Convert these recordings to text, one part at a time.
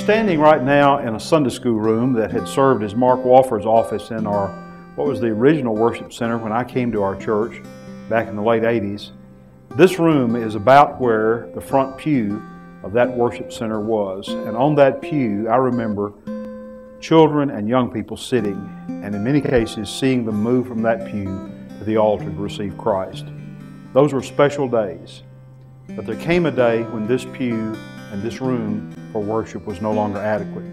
standing right now in a Sunday school room that had served as Mark Walford's office in what was the original worship center when I came to our church back in the late 80s. This room is about where the front pew of that worship center was. And on that pew, I remember children and young people sitting, and in many cases seeing them move from that pew to the altar to receive Christ. Those were special days. But there came a day when this pew and this room for worship was no longer adequate.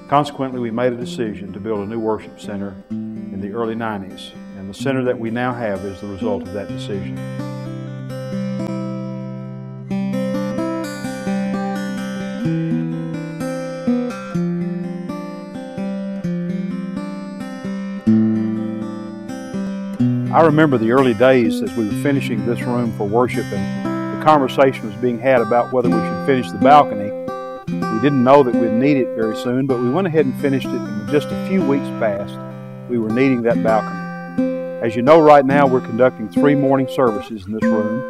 Consequently, we made a decision to build a new worship center in the early 90s, and the center that we now have is the result of that decision. I remember the early days as we were finishing this room for worship, and the conversation was being had about whether we should finish the balcony. We didn't know that we'd need it very soon, but we went ahead and finished it, and just a few weeks passed, we were needing that balcony. As you know, right now we're conducting 3 morning services in this room.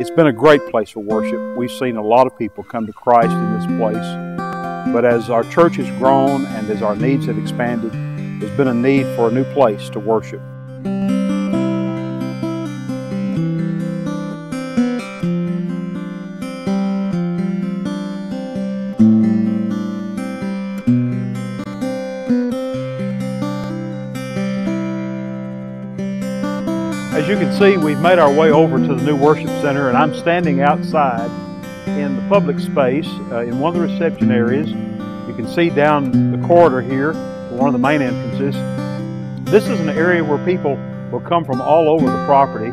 It's been a great place for worship. We've seen a lot of people come to Christ in this place. But as our church has grown and as our needs have expanded, there's been a need for a new place to worship. As you can see, we've made our way over to the new worship center, and I'm standing outside in the public space in one of the reception areas. You can see down the corridor here to one of the main entrances. This is an area where people will come from all over the property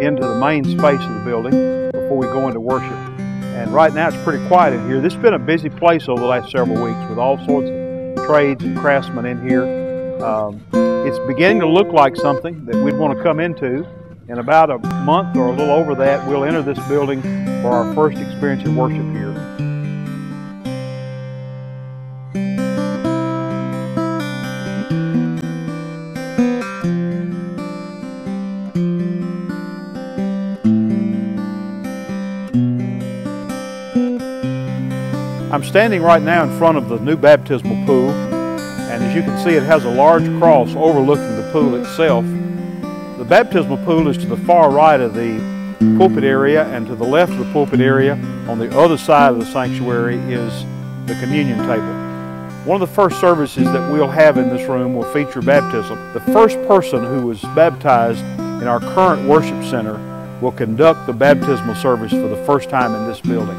into the main space of the building before we go into worship. And right now it's pretty quiet in here. This has been a busy place over the last several weeks with all sorts of trades and craftsmen in here. It's beginning to look like something that we'd want to come into. In about a month or a little over that, we'll enter this building for our first experience in worship here. I'm standing right now in front of the new baptismal pool, and as you can see, it has a large cross overlooking the pool itself. The baptismal pool is to the far right of the pulpit area, and to the left of the pulpit area on the other side of the sanctuary is the communion table. One of the first services that we'll have in this room will feature baptism. The first person who was baptized in our current worship center will conduct the baptismal service for the first time in this building.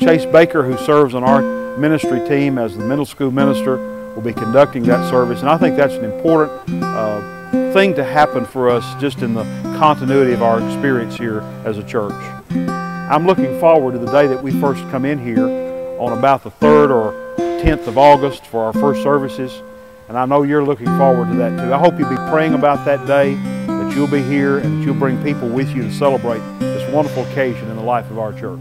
Chase Baker, who serves on our ministry team as the middle school minister, will be conducting that service, and I think that's an important thing to happen for us just in the continuity of our experience here as a church. I'm looking forward to the day that we first come in here on about the 3rd or 10th of August for our first services, and I know you're looking forward to that too. I hope you'll be praying about that day, that you'll be here and that you'll bring people with you to celebrate this wonderful occasion in the life of our church.